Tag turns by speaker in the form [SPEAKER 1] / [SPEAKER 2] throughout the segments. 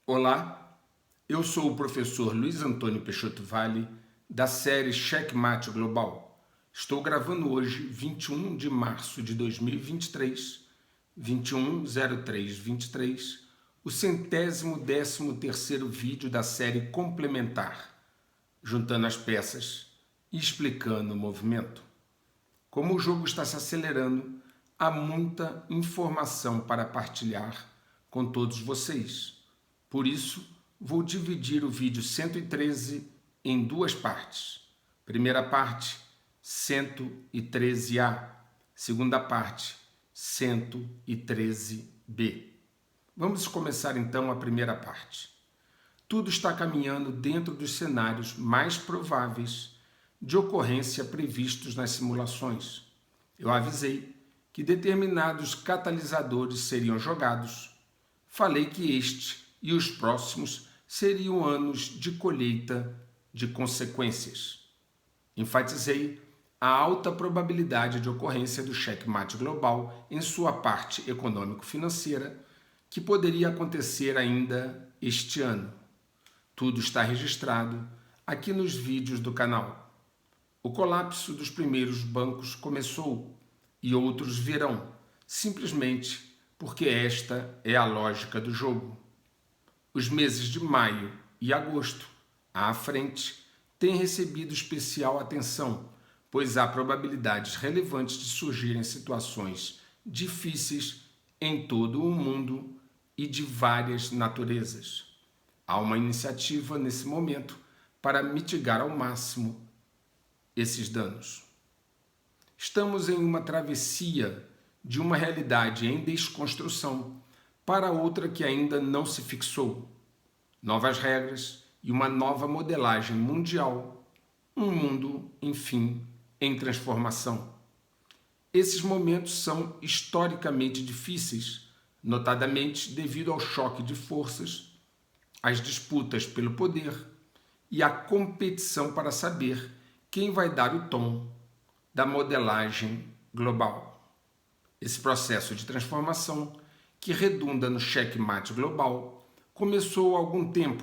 [SPEAKER 1] Olá, eu sou o professor Luiz Antônio Peixoto Vale, da série Checkmate Global. Estou gravando hoje, 21 de março de 2023, 21/03/23, o 113º vídeo da série complementar, juntando as peças e explicando o movimento. Como o jogo está se acelerando, há muita informação para partilhar com todos vocês. Por isso, vou dividir o vídeo 113 em duas partes. Primeira parte, 113A. Segunda parte, 113B. Vamos começar então a primeira parte. Tudo está caminhando dentro dos cenários mais prováveis de ocorrência previstos nas simulações. Eu avisei que determinados catalisadores seriam jogados. Falei que este e os próximos seriam anos de colheita de consequências. Enfatizei a alta probabilidade de ocorrência do checkmate global em sua parte econômico-financeira, que poderia acontecer ainda este ano. Tudo está registrado aqui nos vídeos do canal. O colapso dos primeiros bancos começou e outros virão, simplesmente porque esta é a lógica do jogo. Os meses de maio e agosto, à frente, têm recebido especial atenção, pois há probabilidades relevantes de surgirem situações difíceis em todo o mundo e de várias naturezas. Há uma iniciativa nesse momento para mitigar ao máximo esses danos. Estamos em uma travessia de uma realidade em desconstrução para outra que ainda não se fixou. Novas regras e uma nova modelagem mundial. Um mundo, enfim, em transformação. Esses momentos são historicamente difíceis, notadamente devido ao choque de forças, às disputas pelo poder e à competição para saber quem vai dar o tom da modelagem global. Esse processo de transformação, que redunda no checkmate global, começou há algum tempo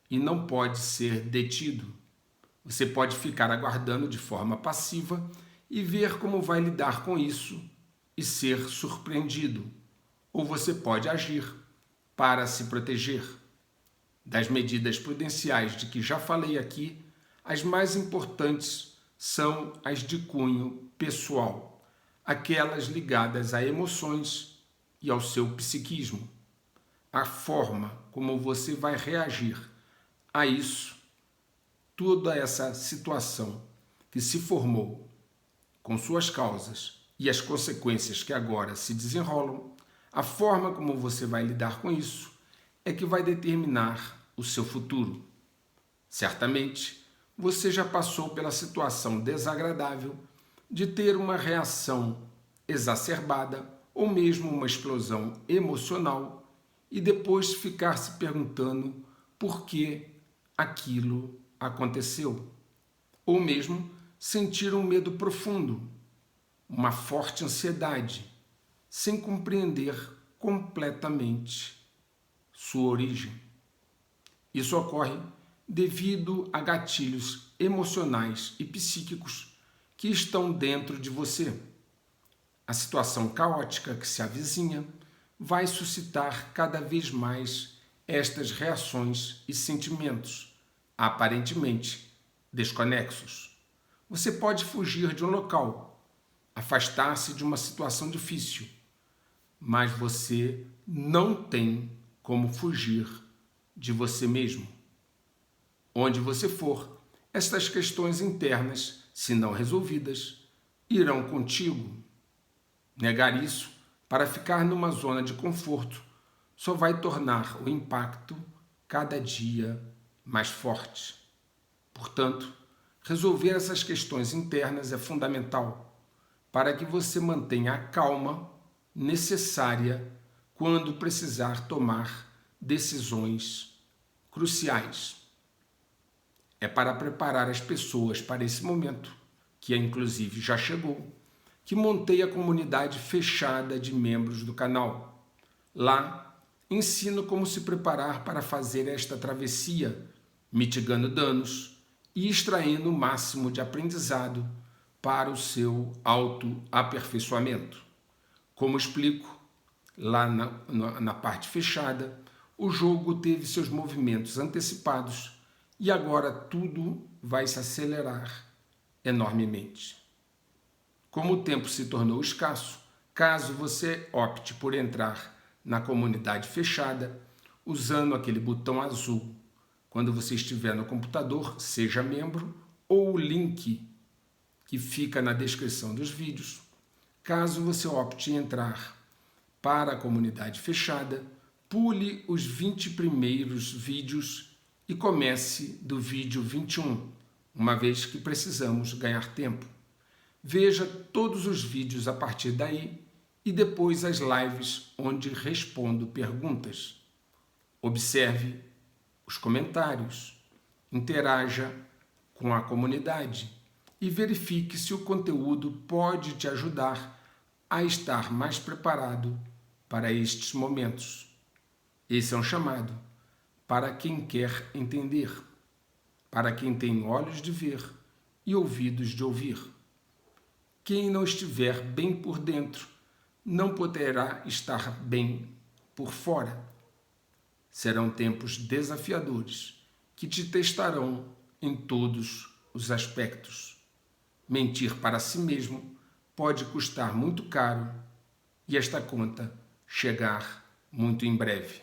[SPEAKER 1] e não pode ser detido. Você pode ficar aguardando de forma passiva e ver como vai lidar com isso e ser surpreendido. Ou você pode agir para se proteger. Das medidas prudenciais de que já falei aqui, as mais importantes são as de cunho pessoal, aquelas ligadas a emoções e ao seu psiquismo. A forma como você vai reagir a isso, toda essa situação que se formou com suas causas e as consequências que agora se desenrolam, a forma como você vai lidar com isso é que vai determinar o seu futuro. Certamente, você já passou pela situação desagradável de ter uma reação exacerbada ou mesmo uma explosão emocional e depois ficar se perguntando por que aquilo aconteceu. Ou mesmo sentir um medo profundo, uma forte ansiedade, sem compreender completamente sua origem. Isso ocorre devido a gatilhos emocionais e psíquicos que estão dentro de você. A situação caótica que se avizinha vai suscitar cada vez mais estas reações e sentimentos, aparentemente desconexos. Você pode fugir de um local, afastar-se de uma situação difícil, mas você não tem como fugir de você mesmo. Onde você for, estas questões internas, se não resolvidas, irão contigo. Negar isso para ficar numa zona de conforto só vai tornar o impacto cada dia mais forte. Portanto, resolver essas questões internas é fundamental para que você mantenha a calma necessária quando precisar tomar decisões cruciais. É para preparar as pessoas para esse momento, que inclusive já chegou, que montei a comunidade fechada de membros do canal. Lá ensino como se preparar para fazer esta travessia, mitigando danos e extraindo o máximo de aprendizado para o seu autoaperfeiçoamento. Como explico lá na parte fechada, o jogo teve seus movimentos antecipados e agora tudo vai se acelerar enormemente. Como o tempo se tornou escasso, caso você opte por entrar na comunidade fechada, usando aquele botão azul, quando você estiver no computador, seja membro, ou o link que fica na descrição dos vídeos. Caso você opte em entrar para a comunidade fechada, pule os 20 primeiros vídeos e comece do vídeo 21, uma vez que precisamos ganhar tempo. Veja todos os vídeos a partir daí e depois as lives onde respondo perguntas. Observe os comentários, interaja com a comunidade e verifique se o conteúdo pode te ajudar a estar mais preparado para estes momentos. Esse é um chamado para quem quer entender, para quem tem olhos de ver e ouvidos de ouvir. Quem não estiver bem por dentro não poderá estar bem por fora. Serão tempos desafiadores que te testarão em todos os aspectos. Mentir para si mesmo pode custar muito caro e esta conta chegar muito em breve.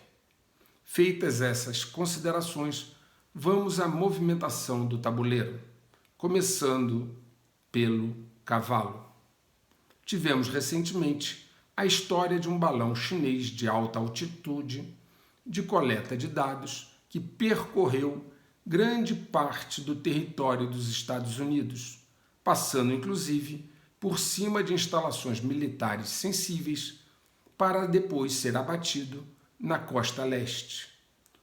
[SPEAKER 1] Feitas essas considerações, vamos à movimentação do tabuleiro, começando pelo cavalo. Tivemos recentemente a história de um balão chinês de alta altitude de coleta de dados que percorreu grande parte do território dos Estados Unidos, passando inclusive por cima de instalações militares sensíveis para depois ser abatido na costa leste.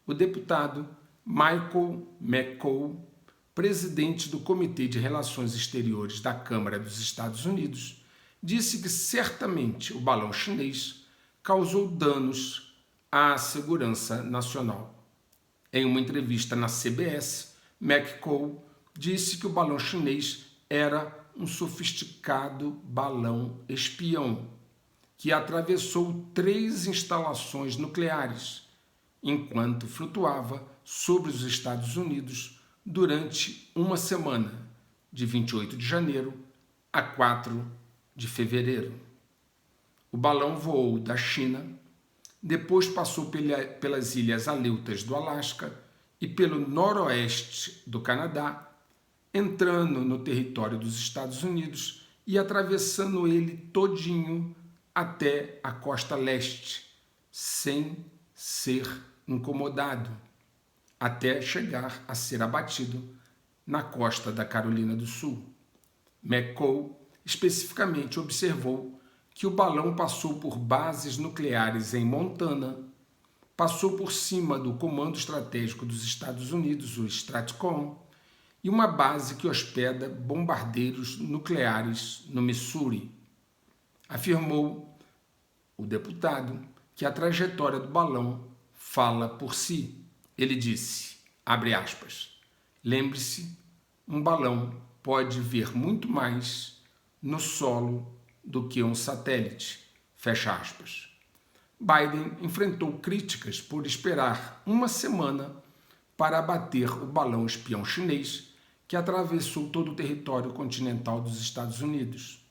[SPEAKER 1] O deputado Michael McCaul, presidente do Comitê de Relações Exteriores da Câmara dos Estados Unidos, disse que certamente o balão chinês causou danos à segurança nacional. Em uma entrevista na CBS, McCaul disse que o balão chinês era um sofisticado balão espião que atravessou 3 instalações nucleares enquanto flutuava sobre os Estados Unidos durante uma semana, de 28 de janeiro a 4 de fevereiro. O balão voou da China, depois passou pelas ilhas Aleutas do Alasca e pelo noroeste do Canadá, entrando no território dos Estados Unidos e atravessando ele todinho até a costa leste, sem ser incomodado, até chegar a ser abatido na costa da Carolina do Sul. McCaul especificamente observou que o balão passou por bases nucleares em Montana, passou por cima do Comando Estratégico dos Estados Unidos, o STRATCOM, e uma base que hospeda bombardeiros nucleares no Missouri. Afirmou o deputado que a trajetória do balão fala por si. Ele disse, abre aspas, lembre-se, um balão pode ver muito mais no solo do que um satélite, fecha aspas. Biden enfrentou críticas por esperar uma semana para abater o balão espião chinês que atravessou todo o território continental dos Estados Unidos.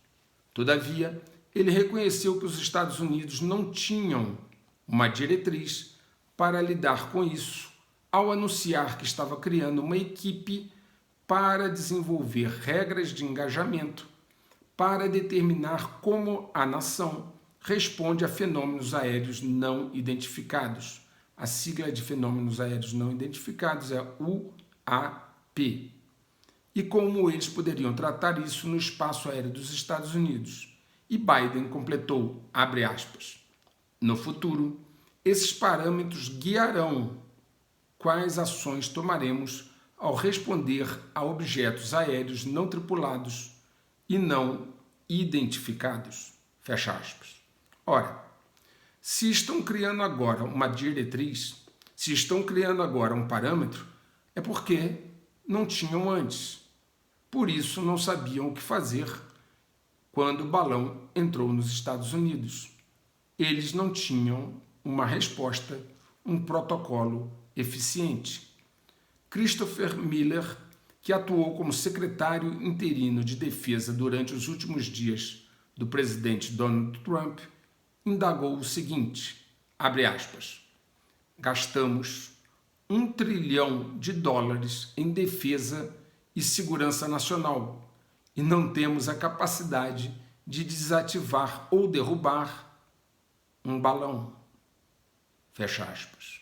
[SPEAKER 1] Todavia, ele reconheceu que os Estados Unidos não tinham uma diretriz para lidar com isso, ao anunciar que estava criando uma equipe para desenvolver regras de engajamento para determinar como a nação responde a fenômenos aéreos não identificados. A sigla de fenômenos aéreos não identificados é UAP. E como eles poderiam tratar isso no espaço aéreo dos Estados Unidos. E Biden completou, abre aspas, no futuro, esses parâmetros guiarão quais ações tomaremos ao responder a objetos aéreos não tripulados e não identificados, fecha aspas. Ora, Se estão criando agora uma diretriz, se estão criando agora um parâmetro, é porque não tinham antes. Por isso não sabiam o que fazer quando o balão entrou nos Estados Unidos. Eles não tinham uma resposta, um protocolo eficiente. Christopher Miller, que atuou como secretário interino de defesa durante os últimos dias do presidente Donald Trump, indagou o seguinte, abre aspas, gastamos $1 trilhão em defesa e segurança nacional e não temos a capacidade de desativar ou derrubar um balão. Fecha aspas.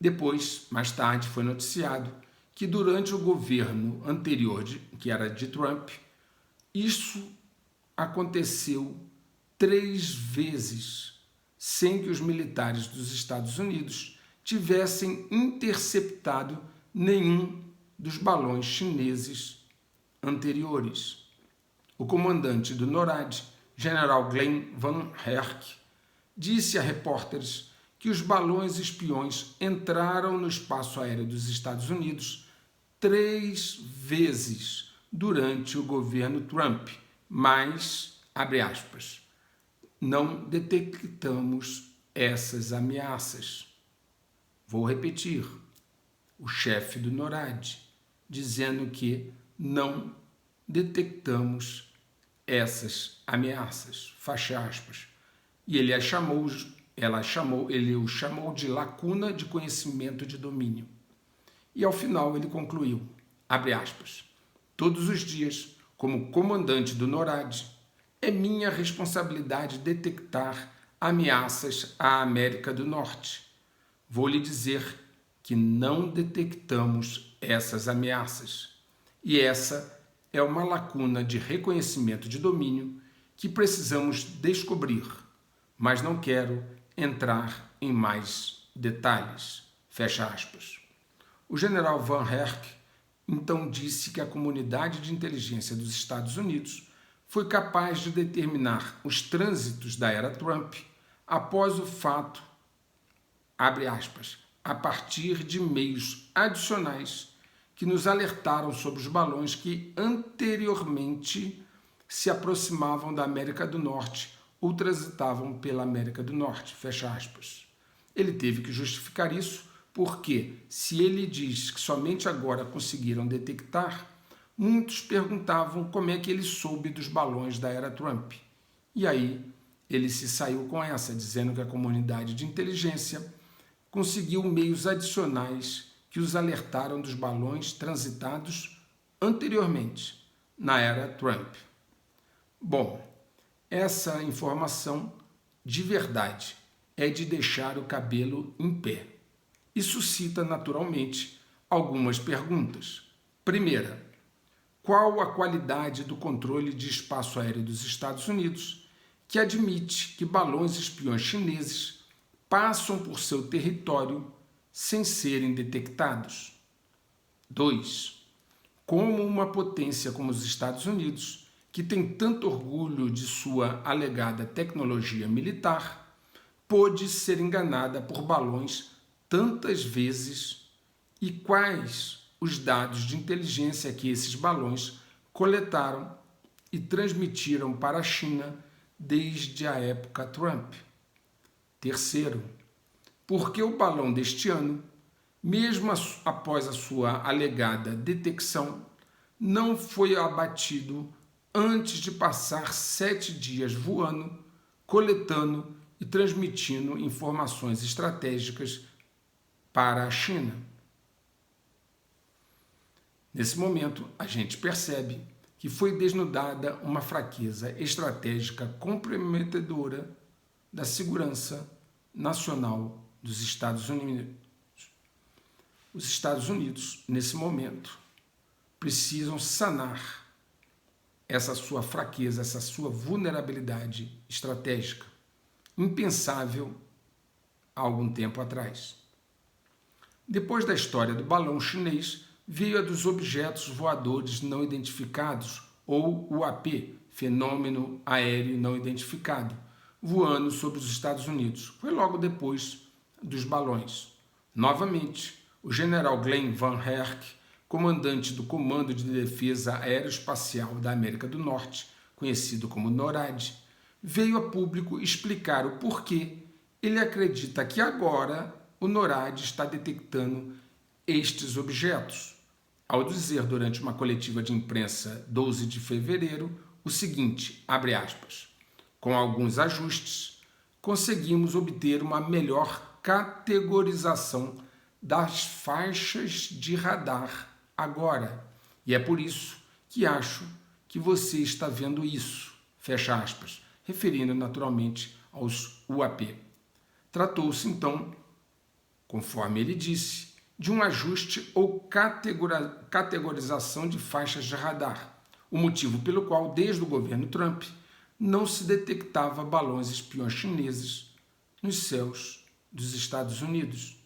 [SPEAKER 1] Depois, mais tarde, foi noticiado que durante o governo anterior, que era de Trump, isso aconteceu 3 vezes, sem que os militares dos Estados Unidos tivessem interceptado nenhum dos balões chineses anteriores. O comandante do NORAD, general Glenn Van Herk, disse a repórteres que os balões espiões entraram no espaço aéreo dos Estados Unidos 3 vezes durante o governo Trump, mas, abre aspas, não detectamos essas ameaças. Vou repetir, o chefe do NORAD, dizendo que não detectamos essas ameaças, fecha aspas. E ele o chamou de lacuna de conhecimento de domínio. E ao final ele concluiu, abre aspas, todos os dias, como comandante do NORAD, é minha responsabilidade detectar ameaças à América do Norte. Vou lhe dizer que não detectamos essas ameaças. E essa é uma lacuna de reconhecimento de domínio que precisamos descobrir, mas não quero entrar em mais detalhes. Fecha aspas. O general Van Herk então disse que a comunidade de inteligência dos Estados Unidos foi capaz de determinar os trânsitos da era Trump após o fato, abre aspas, a partir de meios adicionais que nos alertaram sobre os balões que anteriormente se aproximavam da América do Norte ou transitavam pela América do Norte, fecha aspas. Ele teve que justificar isso porque, se ele diz que somente agora conseguiram detectar, muitos perguntavam como é que ele soube dos balões da era Trump. E aí ele se saiu com essa, dizendo que a comunidade de inteligência conseguiu meios adicionais que os alertaram dos balões transitados anteriormente, na era Trump. Bom, essa informação de verdade é de deixar o cabelo em pé. E suscita naturalmente algumas perguntas. Primeira, qual a qualidade do controle de espaço aéreo dos Estados Unidos que admite que balões espiões chineses passam por seu território sem serem detectados? 2. Como uma potência como os Estados Unidos, que tem tanto orgulho de sua alegada tecnologia militar, pôde ser enganada por balões tantas vezes e quais os dados de inteligência que esses balões coletaram e transmitiram para a China desde a época Trump. Terceiro, por que o balão deste ano, mesmo após a sua alegada detecção, não foi abatido antes de passar 7 dias voando, coletando e transmitindo informações estratégicas para a China? Nesse momento, a gente percebe que foi desnudada uma fraqueza estratégica comprometedora da segurança nacional dos Estados Unidos. Os Estados Unidos, nesse momento, precisam sanar essa sua fraqueza, essa sua vulnerabilidade estratégica, impensável há algum tempo atrás. Depois da história do balão chinês, veio a dos objetos voadores não identificados, ou UAP, Fenômeno Aéreo Não Identificado, voando sobre os Estados Unidos. Foi logo depois dos balões. Novamente, o general Glenn Van Herk, comandante do Comando de Defesa Aeroespacial da América do Norte, conhecido como NORAD, veio a público explicar o porquê ele acredita que agora o NORAD está detectando estes objetos, ao dizer durante uma coletiva de imprensa 12 de fevereiro o seguinte, abre aspas, com alguns ajustes, conseguimos obter uma melhor categorização das faixas de radar agora, e é por isso que acho que você está vendo isso, fecha aspas, referindo naturalmente aos UAP. Tratou-se então, conforme ele disse, de um ajuste ou categorização de faixas de radar, o motivo pelo qual, desde o governo Trump, não se detectava balões espiões chineses nos céus dos Estados Unidos.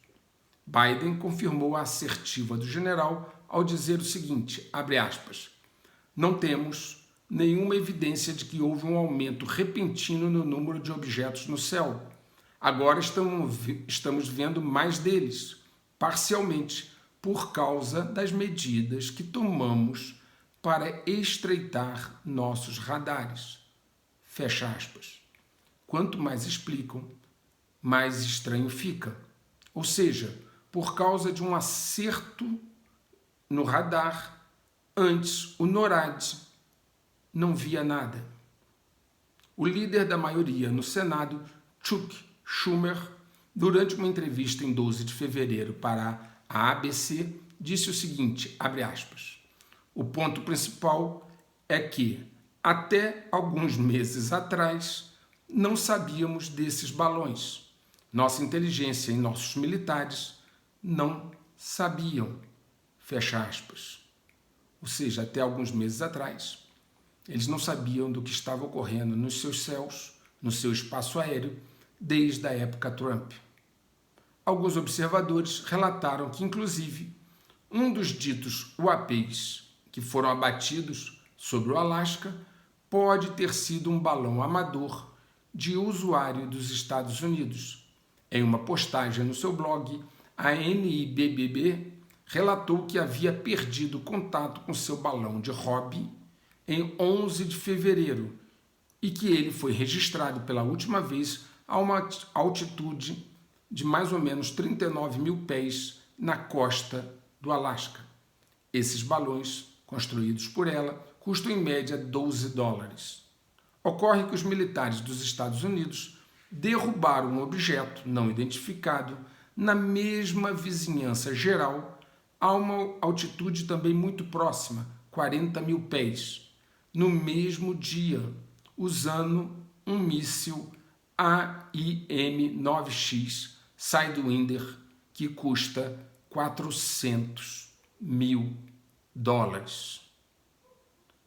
[SPEAKER 1] Biden confirmou a assertiva do general ao dizer o seguinte, abre aspas, não temos nenhuma evidência de que houve um aumento repentino no número de objetos no céu. Agora estamos vendo mais deles, parcialmente por causa das medidas que tomamos para estreitar nossos radares. Fecha aspas. Quanto mais explicam, mais estranho fica. Ou seja, por causa de um acerto no radar, antes o NORAD não via nada. O líder da maioria no Senado, Chuck Schumer, durante uma entrevista em 12 de fevereiro para a ABC, disse o seguinte, abre aspas, o ponto principal é que, até alguns meses atrás, não sabíamos desses balões. Nossa inteligência e nossos militares não sabiam, fecha aspas. Ou seja, até alguns meses atrás, eles não sabiam do que estava ocorrendo nos seus céus, no seu espaço aéreo, desde a época Trump. Alguns observadores relataram que, inclusive, um dos ditos UAPs que foram abatidos sobre o Alasca pode ter sido um balão amador de usuário dos Estados Unidos. Em uma postagem no seu blog, a NIBBB relatou que havia perdido contato com seu balão de hobby em 11 de fevereiro e que ele foi registrado pela última vez a uma altitude de mais ou menos 39 mil pés na costa do Alasca. Esses balões, construídos por ela, custam em média $12. Ocorre que os militares dos Estados Unidos derrubaram um objeto não identificado na mesma vizinhança geral a uma altitude também muito próxima, 40 mil pés, no mesmo dia, usando um míssil AIM-9X Sidewinder que custa $400 mil.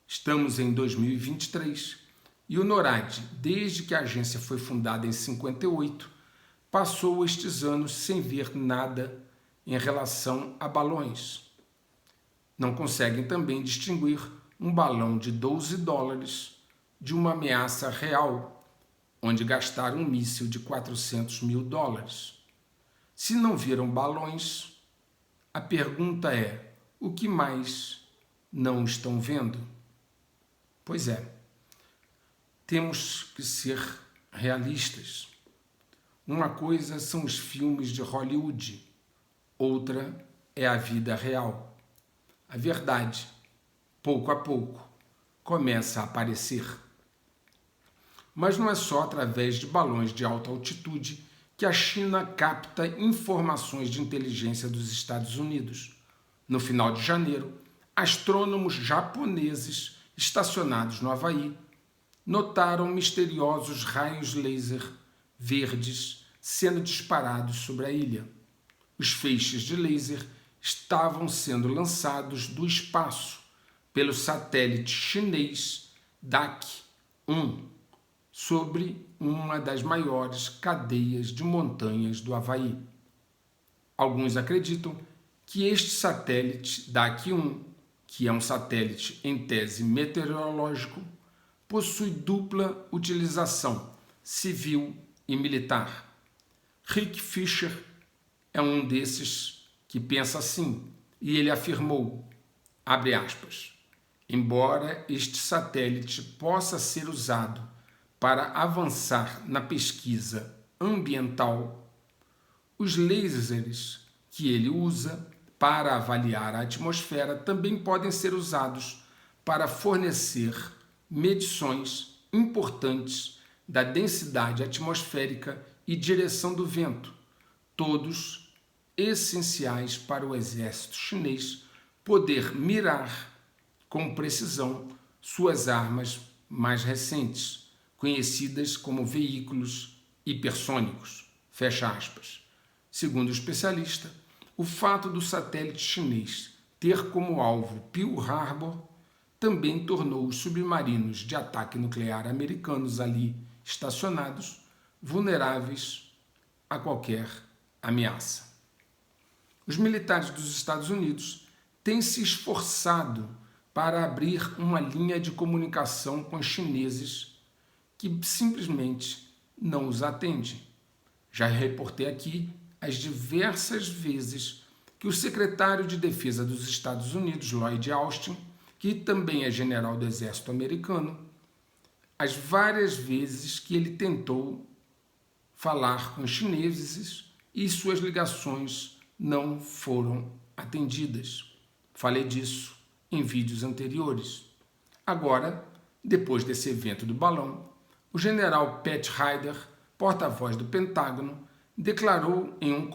[SPEAKER 1] Estamos em 2023 e o NORAD, desde que a agência foi fundada em 58, passou estes anos sem ver nada em relação a balões. Não conseguem também distinguir um balão de $12 de uma ameaça real, onde gastaram um míssil de $400 mil. Se não viram balões, a pergunta é, o que mais não estão vendo? Pois é, temos que ser realistas. Uma coisa são os filmes de Hollywood, outra é a vida real. A verdade, pouco a pouco, começa a aparecer. Mas não é só através de balões de alta altitude que a China capta informações de inteligência dos Estados Unidos. No final de janeiro, astrônomos japoneses estacionados no Havaí notaram misteriosos raios laser verdes sendo disparados sobre a ilha. Os feixes de laser estavam sendo lançados do espaço pelo satélite chinês DAC-1 sobre uma das maiores cadeias de montanhas do Havaí. Alguns acreditam que este satélite DAC-1, que é um satélite em tese meteorológico, possui dupla utilização, civil e militar. Rick Fisher é um desses que pensa assim, e ele afirmou, abre aspas, embora este satélite possa ser usado para avançar na pesquisa ambiental, os lasers que ele usa para avaliar a atmosfera também podem ser usados para fornecer medições importantes da densidade atmosférica e direção do vento, todos essenciais para o exército chinês poder mirar com precisão suas armas mais recentes, conhecidas como veículos hipersônicos. Fecha aspas. Segundo o especialista, o fato do satélite chinês ter como alvo Pearl Harbor também tornou os submarinos de ataque nuclear americanos ali estacionados vulneráveis a qualquer ameaça. Os militares dos Estados Unidos têm se esforçado para abrir uma linha de comunicação com os chineses que simplesmente não os atende. Já reportei aqui as diversas vezes que o secretário de Defesa dos Estados Unidos, Lloyd Austin, que também é general do Exército americano, as várias vezes que ele tentou falar com os chineses e suas ligações não foram atendidas. Falei disso em vídeos anteriores. Agora, depois desse evento do balão, o general Pat Ryder, porta-voz do Pentágono, declarou em um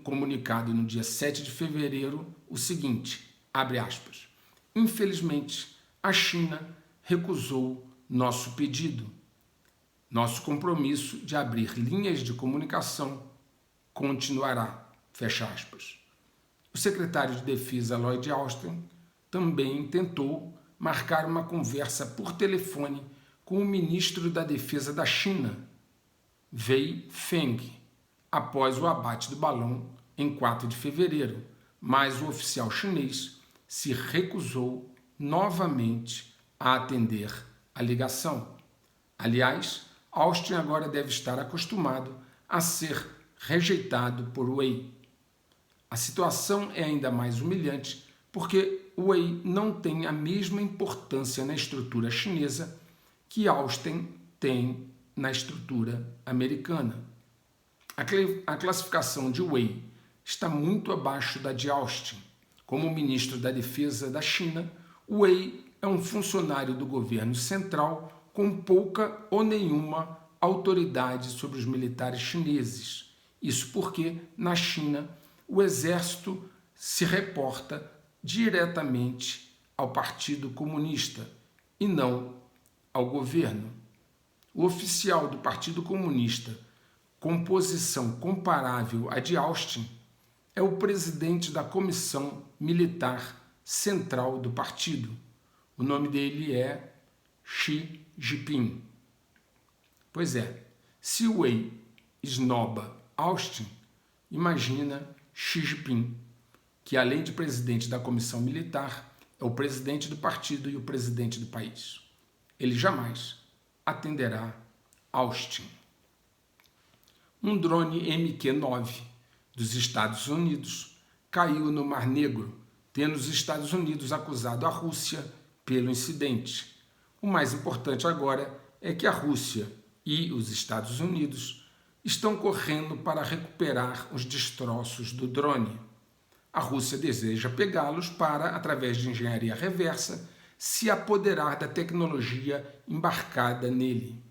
[SPEAKER 1] comunicado no dia 7 de fevereiro o seguinte, abre aspas, infelizmente, a China recusou nosso pedido. Nosso compromisso de abrir linhas de comunicação continuará, fecha aspas. O secretário de Defesa Lloyd Austin também tentou marcar uma conversa por telefone com o ministro da Defesa da China, Wei Feng, após o abate do balão em 4 de fevereiro, mas o oficial chinês se recusou novamente a atender a ligação. Aliás, Austin agora deve estar acostumado a ser rejeitado por Wei. A situação é ainda mais humilhante porque Wei não tem a mesma importância na estrutura chinesa que Austin tem na estrutura americana. A classificação de Wei está muito abaixo da de Austin. Como ministro da Defesa da China, Wei é um funcionário do governo central com pouca ou nenhuma autoridade sobre os militares chineses. Isso porque, na China, o exército se reporta diretamente ao Partido Comunista e não ao governo. O oficial do Partido Comunista, com posição comparável à de Austin, é o presidente da Comissão Militar Central do partido. O nome dele é Xi Jinping. Pois é, se Wei esnoba Austin, imagina Xi Jinping, que além de presidente da Comissão Militar, é o presidente do partido e o presidente do país. Ele jamais atenderá Austin. Um drone MQ-9 dos Estados Unidos caiu no Mar Negro, tendo os Estados Unidos acusado a Rússia pelo incidente. O mais importante agora é que a Rússia e os Estados Unidos estão correndo para recuperar os destroços do drone. A Rússia deseja pegá-los para, através de engenharia reversa, se apoderar da tecnologia embarcada nele.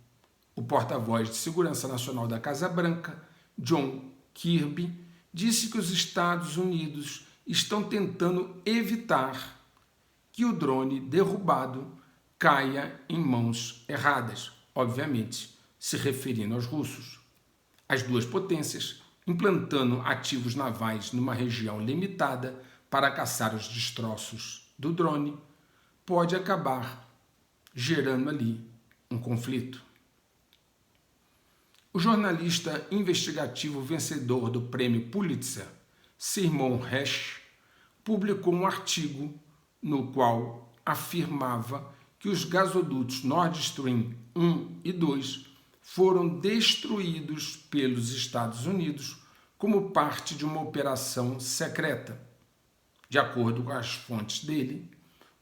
[SPEAKER 1] O porta-voz de Segurança Nacional da Casa Branca, John Kirby, disse que os Estados Unidos estão tentando evitar que o drone derrubado caia em mãos erradas, obviamente se referindo aos russos. As duas potências, implantando ativos navais numa região limitada para caçar os destroços do drone, pode acabar gerando ali um conflito. O jornalista investigativo vencedor do prêmio Pulitzer, Simon Resch, publicou um artigo no qual afirmava que os gasodutos Nord Stream 1 e 2 foram destruídos pelos Estados Unidos como parte de uma operação secreta. De acordo com as fontes dele,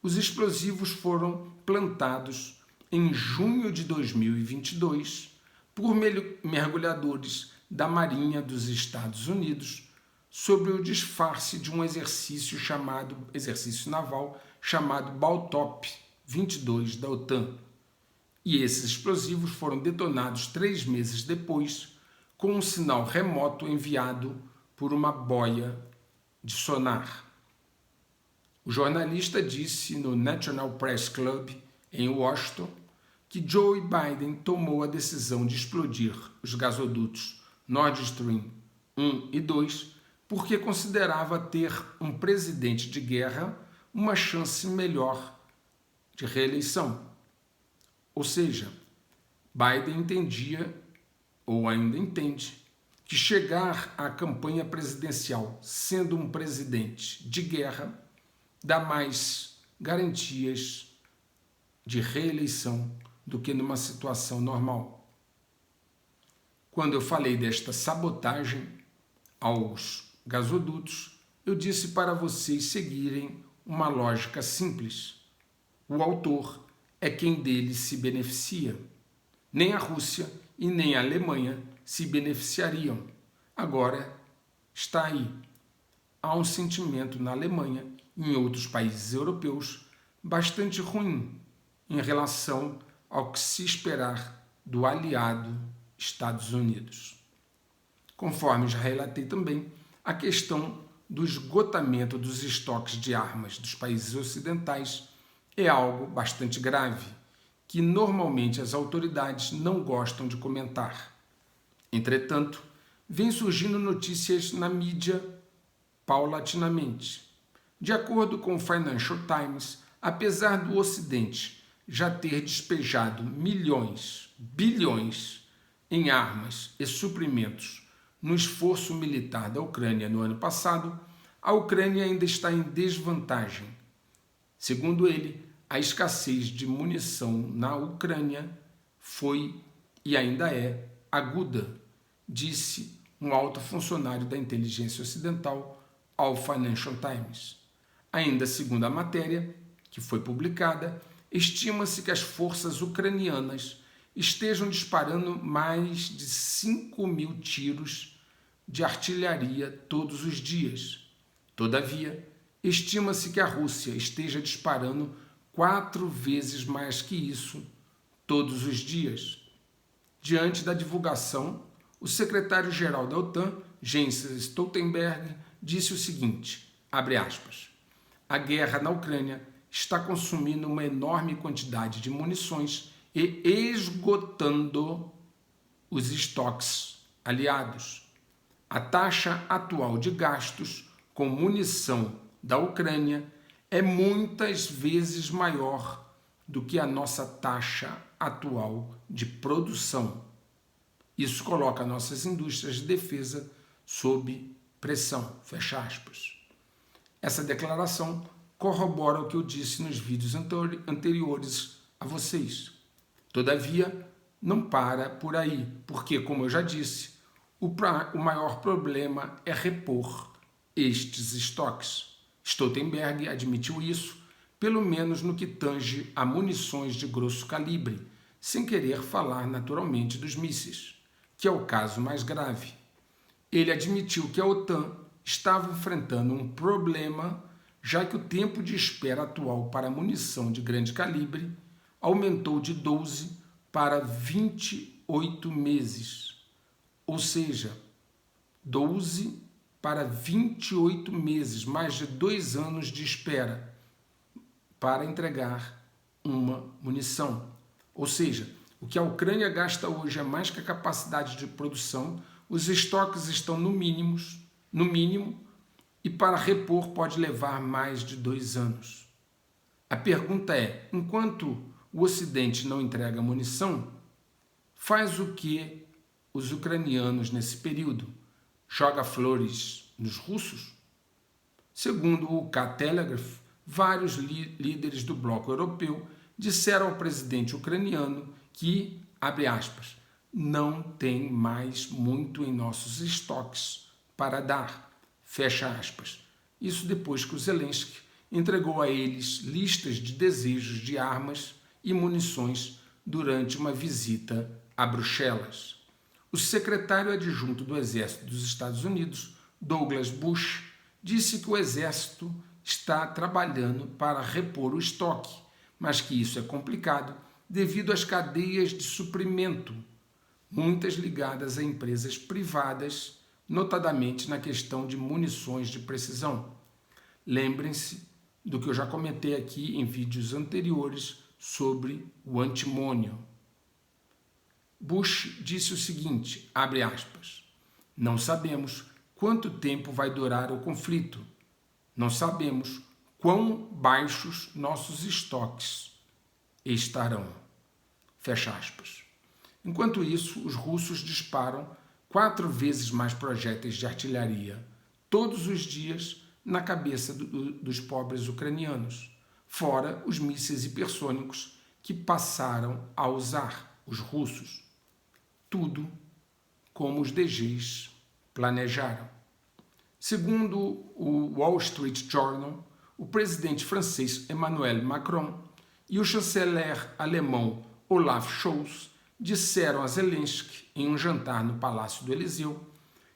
[SPEAKER 1] os explosivos foram plantados em junho de 2022 por mergulhadores da Marinha dos Estados Unidos sob o disfarce de um exercício naval chamado Baltop 22 da OTAN. E esses explosivos foram detonados 3 meses depois com um sinal remoto enviado por uma boia de sonar. O jornalista disse no National Press Club, em Washington, que Joe Biden tomou a decisão de explodir os gasodutos Nord Stream 1 e 2 porque considerava ter um presidente de guerra uma chance melhor de reeleição. Ou seja, Biden entendia, ou ainda entende, que chegar à campanha presidencial sendo um presidente de guerra dá mais garantias de reeleição do que numa situação normal. Quando eu falei desta sabotagem aos gasodutos, eu disse para vocês seguirem uma lógica simples. O autor é quem dele se beneficia. Nem a Rússia e nem a Alemanha se beneficiariam. Agora está aí. Há um sentimento na Alemanha e em outros países europeus bastante ruim em relação ao que se esperar do aliado Estados Unidos. Conforme já relatei também, a questão do esgotamento dos estoques de armas dos países ocidentais é algo bastante grave, que normalmente as autoridades não gostam de comentar. Entretanto, vêm surgindo notícias na mídia paulatinamente. De acordo com o Financial Times, apesar do Ocidente já ter despejado milhões, bilhões em armas e suprimentos no esforço militar da Ucrânia no ano passado, a Ucrânia ainda está em desvantagem. Segundo ele, a escassez de munição na Ucrânia foi e ainda é aguda, disse um alto funcionário da inteligência ocidental ao Financial Times. Ainda segundo a matéria, que foi publicada, estima-se que as forças ucranianas estejam disparando mais de 5.000 tiros de artilharia todos os dias. Todavia, estima-se que a Rússia esteja disparando 4 vezes mais que isso todos os dias. Diante da divulgação, o secretário-geral da OTAN, Jens Stoltenberg, disse o seguinte, abre aspas, a guerra na Ucrânia está consumindo uma enorme quantidade de munições e esgotando os estoques aliados. A taxa atual de gastos com munição da Ucrânia é muitas vezes maior do que a nossa taxa atual de produção. Isso coloca nossas indústrias de defesa sob pressão, fecha aspas. Essa declaração corrobora o que eu disse nos vídeos anteriores a vocês. Todavia, não para por aí, porque, como eu já disse, o maior problema é repor estes estoques. Stoltenberg admitiu isso, pelo menos no que tange a munições de grosso calibre, sem querer falar naturalmente dos mísseis, que é o caso mais grave. Ele admitiu que a OTAN estava enfrentando um problema, já que o tempo de espera atual para munição de grande calibre aumentou de 12 para 28 meses, ou seja, 12 para 28 meses, mais de 2 anos de espera para entregar uma munição. Ou seja, o que a Ucrânia gasta hoje é mais que a capacidade de produção, os estoques estão no mínimo, e para repor pode levar mais de 2 anos. A pergunta é, enquanto o Ocidente não entrega munição, faz o que os ucranianos nesse período? Joga flores nos russos? Segundo o K-Telegraph, vários líderes do bloco europeu disseram ao presidente ucraniano que, abre aspas, não tem mais muito em nossos estoques para dar. Fecha aspas. Isso depois que o Zelensky entregou a eles listas de desejos de armas e munições durante uma visita a Bruxelas. O secretário adjunto do Exército dos Estados Unidos, Douglas Bush, disse que o Exército está trabalhando para repor o estoque, mas que isso é complicado devido às cadeias de suprimento, muitas ligadas a empresas privadas, notadamente na questão de munições de precisão. Lembrem-se do que eu já comentei aqui em vídeos anteriores sobre o antimônio. Bush disse o seguinte, abre aspas, não sabemos quanto tempo vai durar o conflito, não sabemos quão baixos nossos estoques estarão, fecha aspas. Enquanto isso, os russos disparam 4 vezes mais projéteis de artilharia todos os dias na cabeça dos pobres ucranianos, fora os mísseis hipersônicos que passaram a usar os russos. Tudo como os DGs planejaram. Segundo o Wall Street Journal, o presidente francês Emmanuel Macron e o chanceler alemão Olaf Scholz disseram a Zelensky, em um jantar no Palácio do Eliseu,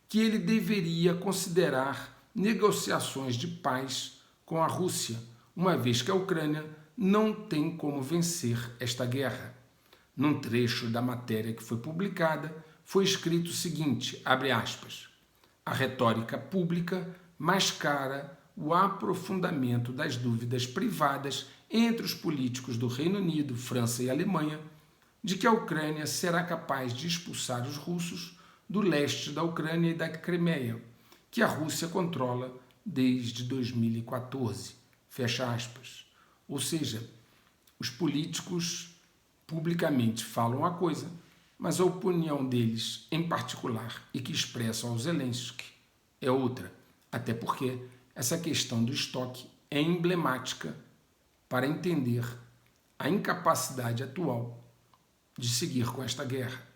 [SPEAKER 1] que ele deveria considerar negociações de paz com a Rússia, uma vez que a Ucrânia não tem como vencer esta guerra. Num trecho da matéria que foi publicada, foi escrito o seguinte, abre aspas, a retórica pública mascara o aprofundamento das dúvidas privadas entre os políticos do Reino Unido, França e Alemanha, de que a Ucrânia será capaz de expulsar os russos do leste da Ucrânia e da Crimeia, que a Rússia controla desde 2014. Fecha aspas. Ou seja, os políticos publicamente falam uma coisa, mas a opinião deles, em particular, e que expressam ao Zelensky, é outra. Até porque essa questão do estoque é emblemática para entender a incapacidade atual de seguir com esta guerra.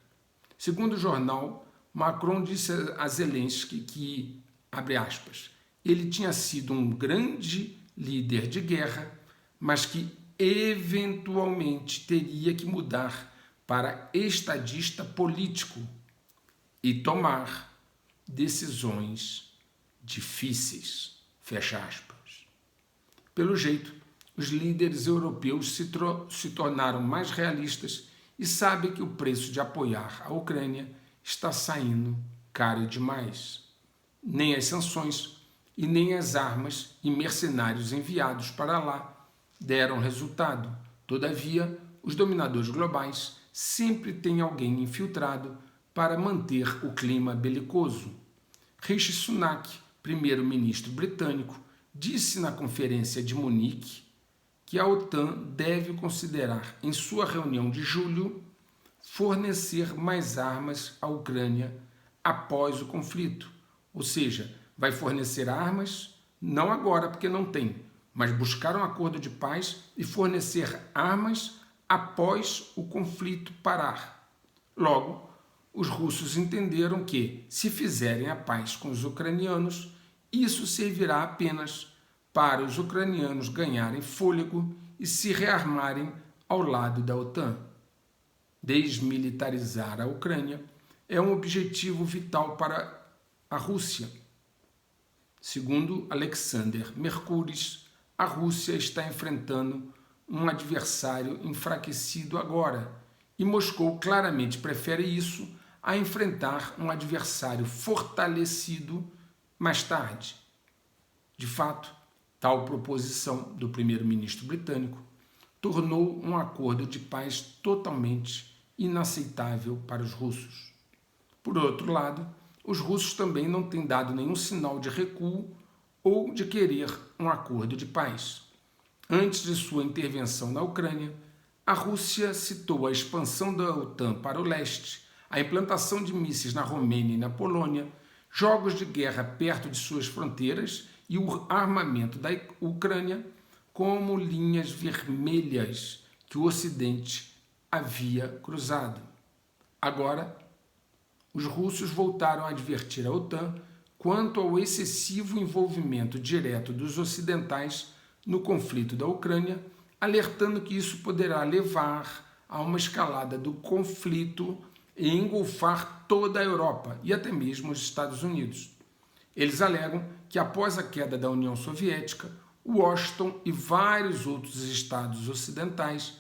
[SPEAKER 1] Segundo o jornal, Macron disse a Zelensky que, abre aspas, ele tinha sido um grande líder de guerra, mas que eventualmente teria que mudar para estadista político e tomar decisões difíceis, fecha aspas. Pelo jeito, os líderes europeus se tornaram mais realistas e sabem que o preço de apoiar a Ucrânia está saindo caro demais. Nem as sanções e nem as armas e mercenários enviados para lá deram resultado. Todavia, os dominadores globais sempre têm alguém infiltrado para manter o clima belicoso. Rishi Sunak, primeiro-ministro britânico, disse na conferência de Munique que a OTAN deve considerar, em sua reunião de julho, fornecer mais armas à Ucrânia após o conflito. Ou seja, vai fornecer armas, não agora porque não tem, mas buscar um acordo de paz e fornecer armas após o conflito parar. Logo, os russos entenderam que, se fizerem a paz com os ucranianos, isso servirá apenas para os ucranianos ganharem fôlego e se rearmarem ao lado da OTAN. Desmilitarizar a Ucrânia é um objetivo vital para a Rússia. Segundo Alexander Mercuris, a Rússia está enfrentando um adversário enfraquecido agora, e Moscou claramente prefere isso a enfrentar um adversário fortalecido mais tarde. De fato, tal proposição do primeiro-ministro britânico tornou um acordo de paz totalmente inaceitável para os russos. Por outro lado, os russos também não têm dado nenhum sinal de recuo ou de querer um acordo de paz. Antes de sua intervenção na Ucrânia, a Rússia citou a expansão da OTAN para o leste, a implantação de mísseis na Romênia e na Polônia, jogos de guerra perto de suas fronteiras e o armamento da Ucrânia como linhas vermelhas que o Ocidente havia cruzado. Agora, os russos voltaram a advertir a OTAN quanto ao excessivo envolvimento direto dos ocidentais no conflito da Ucrânia, alertando que isso poderá levar a uma escalada do conflito e engolfar toda a Europa e até mesmo os Estados Unidos. Eles alegam que após a queda da União Soviética, Washington e vários outros estados ocidentais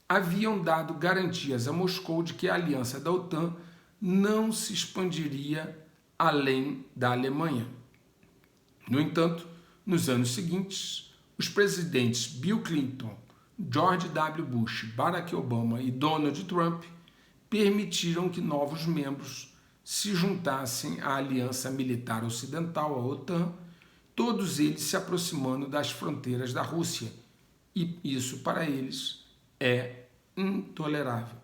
[SPEAKER 1] haviam dado garantias a Moscou de que a aliança da OTAN não se expandiria além da Alemanha. No entanto, nos anos seguintes, os presidentes Bill Clinton, George W. Bush, Barack Obama e Donald Trump permitiram que novos membros se juntassem à Aliança Militar Ocidental, a OTAN, todos eles se aproximando das fronteiras da Rússia, e isso para eles é intolerável.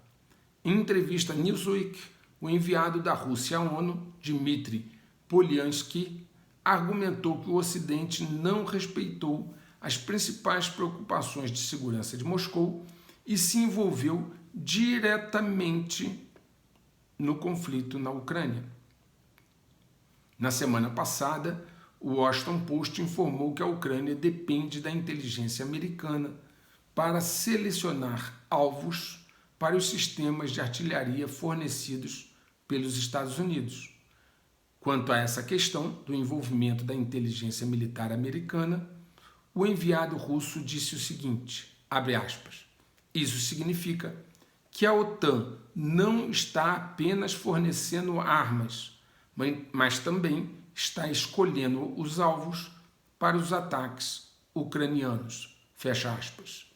[SPEAKER 1] Em entrevista a Newsweek, o enviado da Rússia à ONU, Dmitry Polyansky, argumentou que o Ocidente não respeitou as principais preocupações de segurança de Moscou e se envolveu diretamente no conflito na Ucrânia. Na semana passada, o Washington Post informou que a Ucrânia depende da inteligência americana para selecionar alvos para os sistemas de artilharia fornecidos pelos Estados Unidos. Quanto a essa questão do envolvimento da inteligência militar americana, o enviado russo disse o seguinte, abre aspas, isso significa que a OTAN não está apenas fornecendo armas, mas também está escolhendo os alvos para os ataques ucranianos, fecha aspas.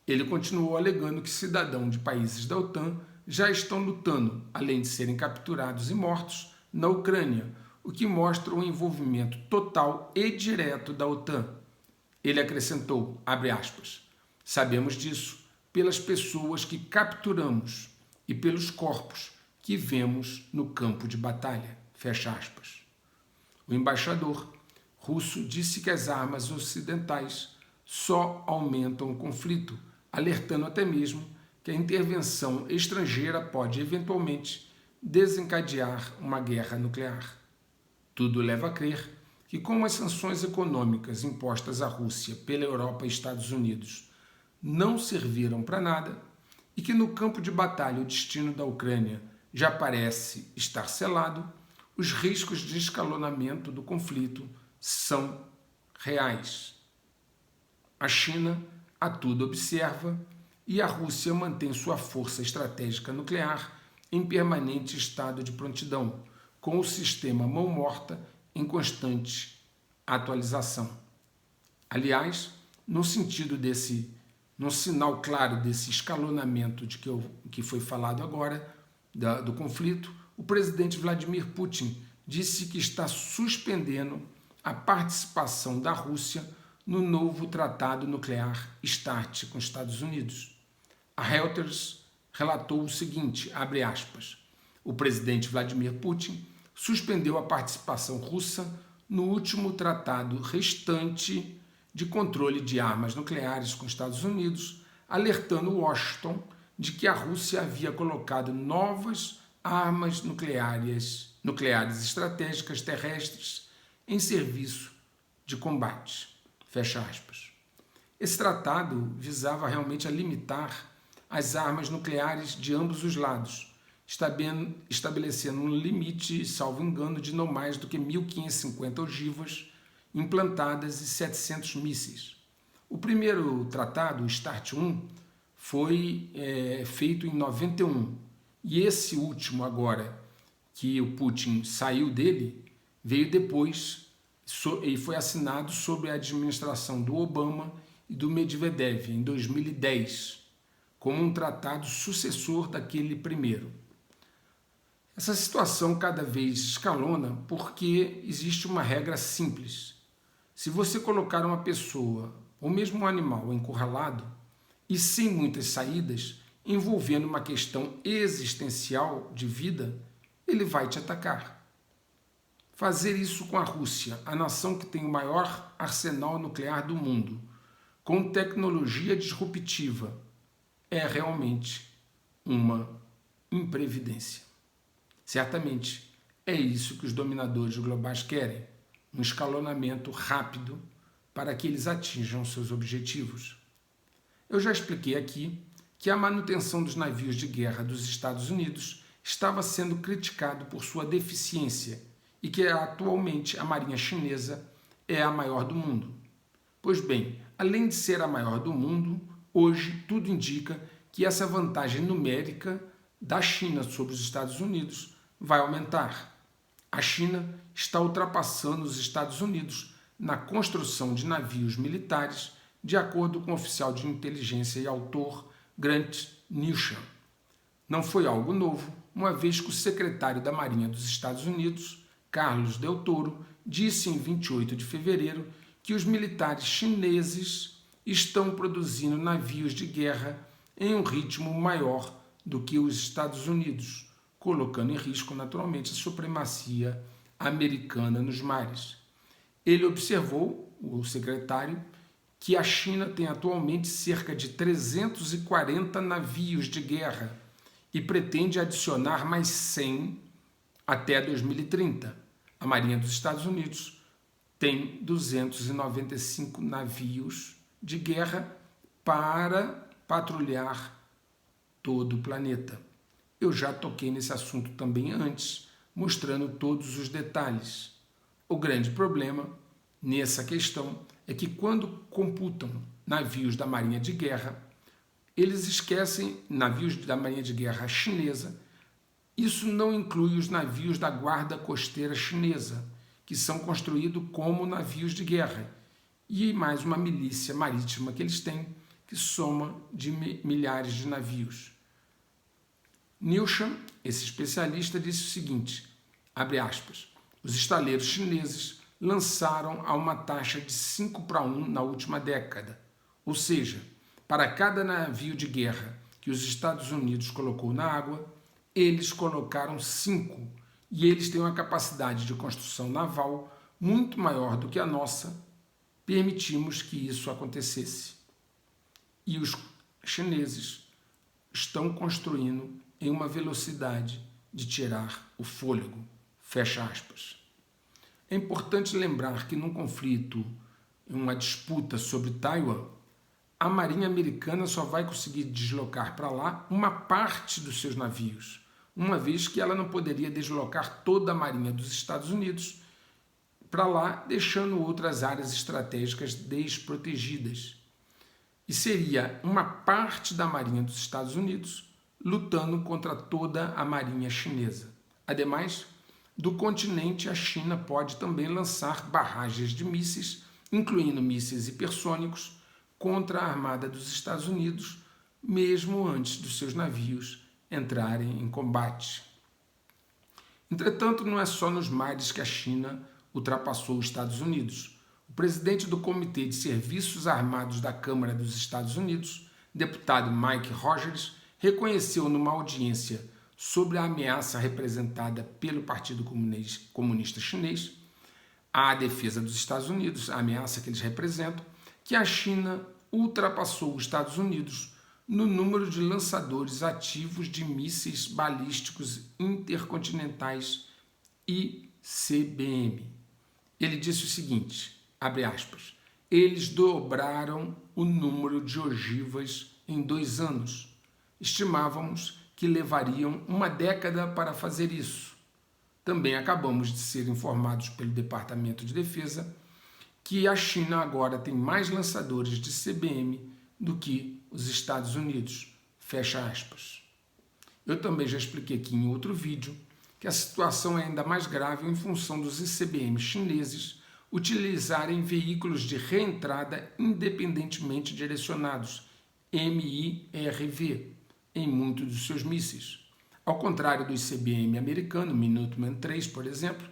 [SPEAKER 1] Ele continuou alegando que cidadãos de países da OTAN já estão lutando, além de serem capturados e mortos, na Ucrânia, o que mostra o envolvimento total e direto da OTAN. Ele acrescentou, abre aspas, sabemos disso pelas pessoas que capturamos e pelos corpos que vemos no campo de batalha, fecha aspas. O embaixador russo disse que as armas ocidentais só aumentam o conflito, alertando até mesmo que a intervenção estrangeira pode eventualmente desencadear uma guerra nuclear. Tudo leva a crer que, como as sanções econômicas impostas à Rússia pela Europa e Estados Unidos não serviram para nada e que no campo de batalha o destino da Ucrânia já parece estar selado, os riscos de escalonamento do conflito são reais. A China a tudo observa e a Rússia mantém sua força estratégica nuclear em permanente estado de prontidão, com o sistema mão morta em constante atualização. Aliás, no sinal claro desse escalonamento que foi falado agora, do conflito, o presidente Vladimir Putin disse que está suspendendo a participação da Rússia no novo tratado nuclear START com os Estados Unidos. A Reuters relatou o seguinte, abre aspas, o presidente Vladimir Putin suspendeu a participação russa no último tratado restante de controle de armas nucleares com os Estados Unidos, alertando Washington de que a Rússia havia colocado novas armas nucleares estratégicas terrestres em serviço de combate. Fecha aspas. Esse tratado visava realmente a limitar as armas nucleares de ambos os lados, estabelecendo um limite, salvo engano, de não mais do que 1.550 ogivas implantadas e 700 mísseis. O primeiro tratado, o START-1, foi feito em 91, e esse último agora, que o Putin saiu dele, veio depois e foi assinado sob a administração do Obama e do Medvedev, em 2010, como um tratado sucessor daquele primeiro. Essa situação cada vez escalona porque existe uma regra simples. Se você colocar uma pessoa ou mesmo um animal encurralado e sem muitas saídas, envolvendo uma questão existencial de vida, ele vai te atacar. Fazer isso com a Rússia, a nação que tem o maior arsenal nuclear do mundo, com tecnologia disruptiva, é realmente uma imprevidência. Certamente é isso que os dominadores globais querem, um escalonamento rápido para que eles atinjam seus objetivos. Eu já expliquei aqui que a manutenção dos navios de guerra dos Estados Unidos estava sendo criticado por sua deficiência e que atualmente a marinha chinesa é a maior do mundo. Pois bem, além de ser a maior do mundo, hoje tudo indica que essa vantagem numérica da China sobre os Estados Unidos vai aumentar. A China está ultrapassando os Estados Unidos na construção de navios militares, de acordo com o oficial de inteligência e autor Grant Newsham. Não foi algo novo, uma vez que o secretário da Marinha dos Estados Unidos, Carlos Del Toro, disse em 28 de fevereiro que os militares chineses estão produzindo navios de guerra em um ritmo maior do que os Estados Unidos, colocando em risco naturalmente a supremacia americana nos mares. Ele observou, o secretário, que a China tem atualmente cerca de 340 navios de guerra e pretende adicionar mais 100 até 2030. A Marinha dos Estados Unidos tem 295 navios de guerra para patrulhar todo o planeta. Eu já toquei nesse assunto também antes, mostrando todos os detalhes. O grande problema nessa questão é que quando computam navios da Marinha de Guerra, eles esquecem navios da Marinha de Guerra chinesa. Isso não inclui os navios da Guarda Costeira Chinesa, que são construídos como navios de guerra, e mais uma milícia marítima que eles têm, que soma de milhares de navios. Newsham, esse especialista, disse o seguinte, abre aspas, os estaleiros chineses lançaram a uma taxa de 5-1 na última década, ou seja, para cada navio de guerra que os Estados Unidos colocou na água, eles colocaram 5, e eles têm uma capacidade de construção naval muito maior do que a nossa, permitimos que isso acontecesse. E os chineses estão construindo em uma velocidade de tirar o fôlego, fecha aspas. É importante lembrar que num conflito, em uma disputa sobre Taiwan, a Marinha Americana só vai conseguir deslocar para lá uma parte dos seus navios, uma vez que ela não poderia deslocar toda a Marinha dos Estados Unidos para lá, deixando outras áreas estratégicas desprotegidas. E seria uma parte da Marinha dos Estados Unidos lutando contra toda a Marinha chinesa. Ademais, do continente, a China pode também lançar barragens de mísseis, incluindo mísseis hipersônicos, contra a Armada dos Estados Unidos, mesmo antes dos seus navios entrarem em combate. Entretanto, não é só nos mares que a China ultrapassou os Estados Unidos. O presidente do Comitê de Serviços Armados da Câmara dos Estados Unidos, deputado Mike Rogers, reconheceu numa audiência sobre a ameaça representada pelo Partido Comunista Chinês à defesa dos Estados Unidos, a ameaça que eles representam, que a China ultrapassou os Estados Unidos no número de lançadores ativos de mísseis balísticos intercontinentais ICBM. Ele disse o seguinte, abre aspas, eles dobraram o número de ogivas em 2 anos. Estimávamos que levariam uma década para fazer isso. Também acabamos de ser informados pelo Departamento de Defesa que a China agora tem mais lançadores de CBM do que os Estados Unidos. Fecha aspas. Eu também já expliquei aqui em outro vídeo que a situação é ainda mais grave em função dos ICBM chineses utilizarem veículos de reentrada independentemente direcionados, MIRV, em muitos dos seus mísseis. Ao contrário do ICBM americano, Minuteman III, por exemplo,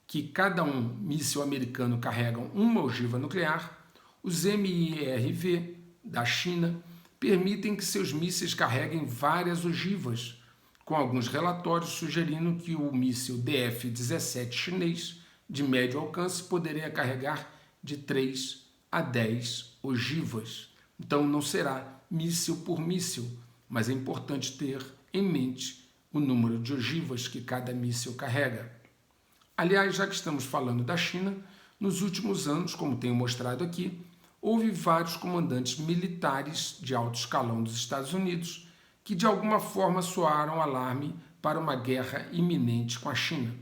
[SPEAKER 1] que cada míssil americano carrega uma ogiva nuclear, os MIRV da China permitem que seus mísseis carreguem várias ogivas, com alguns relatórios sugerindo que o míssil DF-17 chinês, de médio alcance, poderia carregar de 3 a 10 ogivas. Então não será míssil por míssil, mas é importante ter em mente o número de ogivas que cada míssil carrega. Aliás, já que estamos falando da China, nos últimos anos, como tenho mostrado aqui, houve vários comandantes militares de alto escalão dos Estados Unidos que de alguma forma soaram alarme para uma guerra iminente com a China.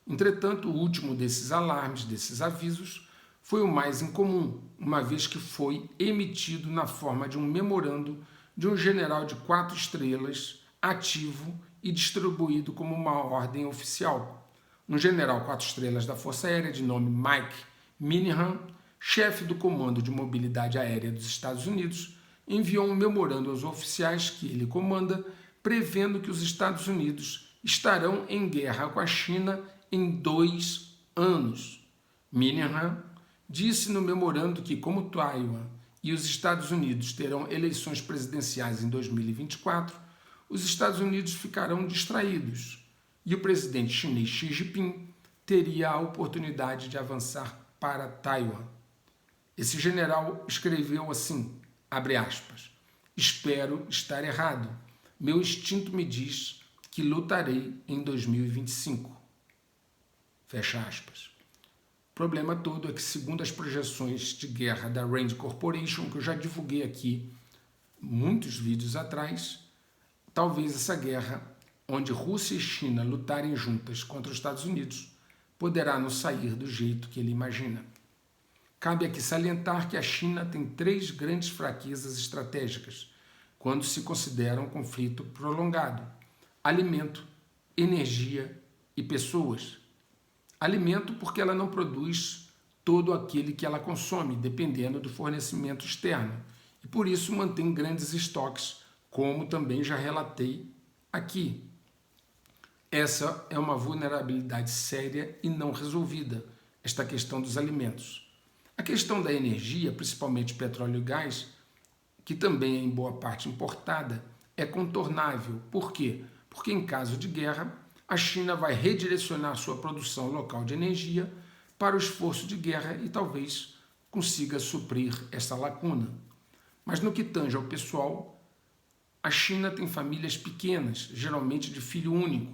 [SPEAKER 1] Entretanto, o último desses alarmes, desses avisos, foi o mais incomum, uma vez que foi emitido na forma de um memorando de um general de 4 estrelas, ativo e distribuído como uma ordem oficial. Um general 4 estrelas da Força Aérea de nome Mike Minihan, chefe do Comando de Mobilidade Aérea dos Estados Unidos, enviou um memorando aos oficiais que ele comanda, prevendo que os Estados Unidos estarão em guerra com a China em 2 anos. Minihan disse no memorando que, como Taiwan e os Estados Unidos terão eleições presidenciais em 2024, os Estados Unidos ficarão distraídos e o presidente chinês Xi Jinping teria a oportunidade de avançar para Taiwan. Esse general escreveu assim, abre aspas, espero estar errado, meu instinto me diz que lutarei em 2025. Fecha aspas. O problema todo é que, segundo as projeções de guerra da Rand Corporation, que eu já divulguei aqui muitos vídeos atrás, talvez essa guerra, onde Rússia e China lutarem juntas contra os Estados Unidos, poderá não sair do jeito que ele imagina. Cabe aqui salientar que a China tem 3 grandes fraquezas estratégicas quando se considera um conflito prolongado: alimento, energia e pessoas. Alimento porque ela não produz todo aquele que ela consome, dependendo do fornecimento externo, e por isso mantém grandes estoques, como também já relatei aqui. Essa é uma vulnerabilidade séria e não resolvida, esta questão dos alimentos. A questão da energia, principalmente petróleo e gás, que também é em boa parte importada, é contornável. Por quê? Porque em caso de guerra, a China vai redirecionar sua produção local de energia para o esforço de guerra e talvez consiga suprir essa lacuna. Mas no que tange ao pessoal, a China tem famílias pequenas, geralmente de filho único,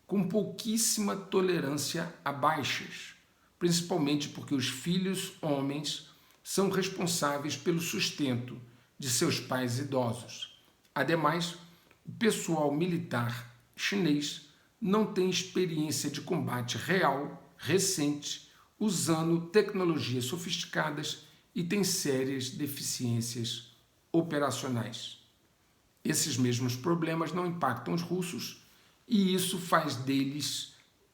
[SPEAKER 1] com pouquíssima tolerância a baixas, principalmente porque os filhos homens são responsáveis pelo sustento de seus pais idosos. Ademais, o pessoal militar chinês não tem experiência de combate real, recente, usando tecnologias sofisticadas e tem sérias deficiências operacionais. Esses mesmos problemas não impactam os russos e isso faz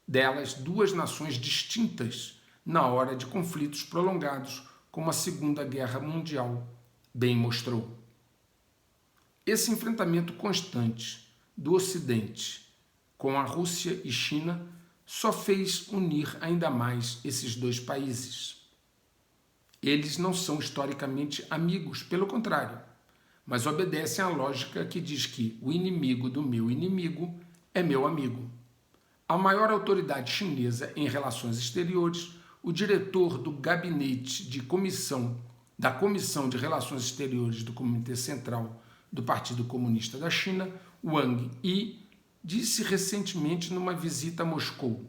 [SPEAKER 1] delas 2 nações distintas na hora de conflitos prolongados, como a Segunda Guerra Mundial bem mostrou. Esse enfrentamento constante do Ocidente com a Rússia e China só fez unir ainda mais esses 2 países. Eles não são historicamente amigos, pelo contrário, mas obedecem à lógica que diz que o inimigo do meu inimigo é meu amigo. A maior autoridade chinesa em relações exteriores, o diretor do gabinete da Comissão de Relações Exteriores do Comitê Central do Partido Comunista da China, Wang Yi, disse recentemente numa visita a Moscou: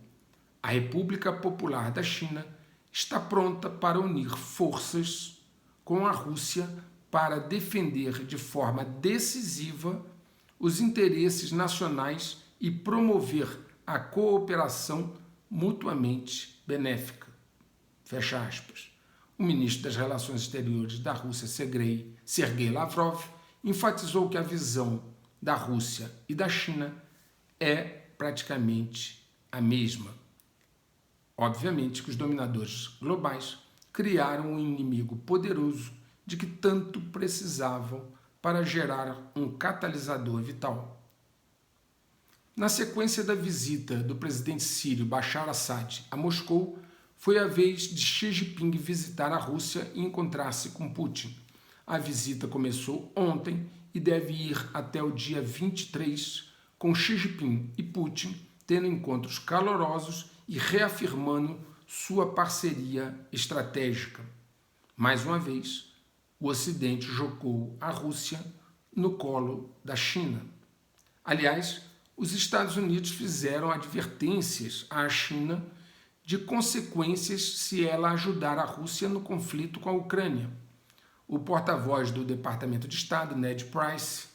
[SPEAKER 1] a República Popular da China está pronta para unir forças com a Rússia para defender de forma decisiva os interesses nacionais e promover a cooperação mutuamente benéfica. Fecha aspas. O ministro das Relações Exteriores da Rússia, Sergei Lavrov, enfatizou que a visão da Rússia e da China é praticamente a mesma. Obviamente que os dominadores globais criaram um inimigo poderoso de que tanto precisavam para gerar um catalisador vital. Na sequência da visita do presidente sírio Bashar Assad a Moscou, foi a vez de Xi Jinping visitar a Rússia e encontrar-se com Putin. A visita começou ontem e deve ir até o dia 23, com Xi Jinping e Putin tendo encontros calorosos e reafirmando sua parceria estratégica. Mais uma vez, o Ocidente jogou a Rússia no colo da China. Aliás, os Estados Unidos fizeram advertências à China de consequências se ela ajudar a Rússia no conflito com a Ucrânia. O porta-voz do Departamento de Estado, Ned Price,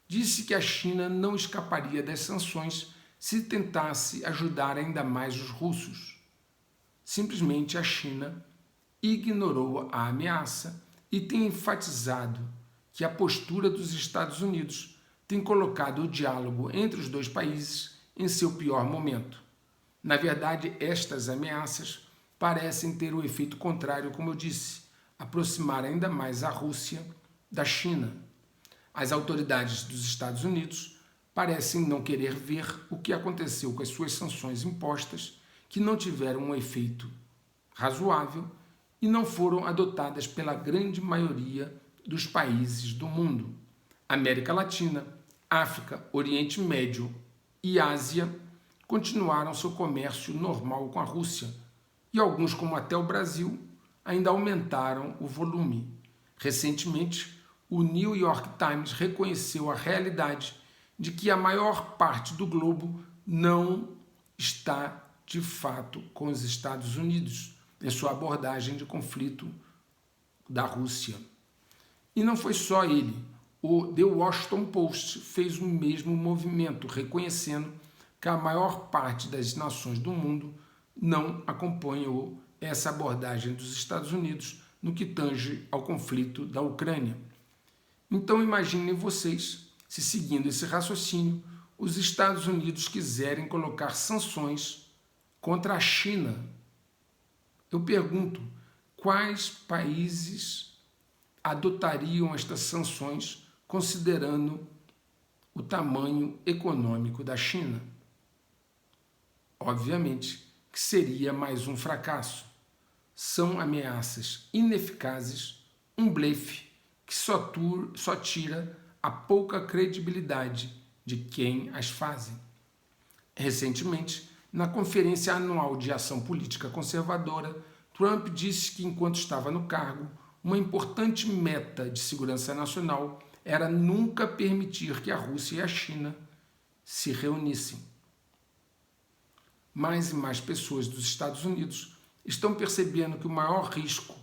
[SPEAKER 1] disse que a China não escaparia das sanções se tentasse ajudar ainda mais os russos. Simplesmente a China ignorou a ameaça e tem enfatizado que a postura dos Estados Unidos tem colocado o diálogo entre os dois países em seu pior momento. Na verdade, estas ameaças parecem ter o efeito contrário, como eu disse, aproximar ainda mais a Rússia da China. As autoridades dos Estados Unidos parecem não querer ver o que aconteceu com as suas sanções impostas, que não tiveram um efeito razoável e não foram adotadas pela grande maioria dos países do mundo. América Latina, África, Oriente Médio e Ásia continuaram seu comércio normal com a Rússia, e alguns, como até o Brasil, ainda aumentaram o volume. Recentemente, o New York Times reconheceu a realidade de que a maior parte do globo não está, de fato, com os Estados Unidos em sua abordagem de conflito da Rússia. E não foi só ele. O The Washington Post fez o mesmo movimento, reconhecendo que a maior parte das nações do mundo não acompanhou essa abordagem dos Estados Unidos no que tange ao conflito da Ucrânia. Então imaginem vocês, se seguindo esse raciocínio, os Estados Unidos quiserem colocar sanções contra a China. Eu pergunto, quais países adotariam estas sanções considerando o tamanho econômico da China? Obviamente que seria mais um fracasso. São ameaças ineficazes, um blefe que só tira a pouca credibilidade de quem as fazem. Recentemente, na Conferência Anual de Ação Política Conservadora, Trump disse que, enquanto estava no cargo, uma importante meta de segurança nacional era nunca permitir que a Rússia e a China se reunissem. Mais e mais pessoas dos Estados Unidos estão percebendo que o maior risco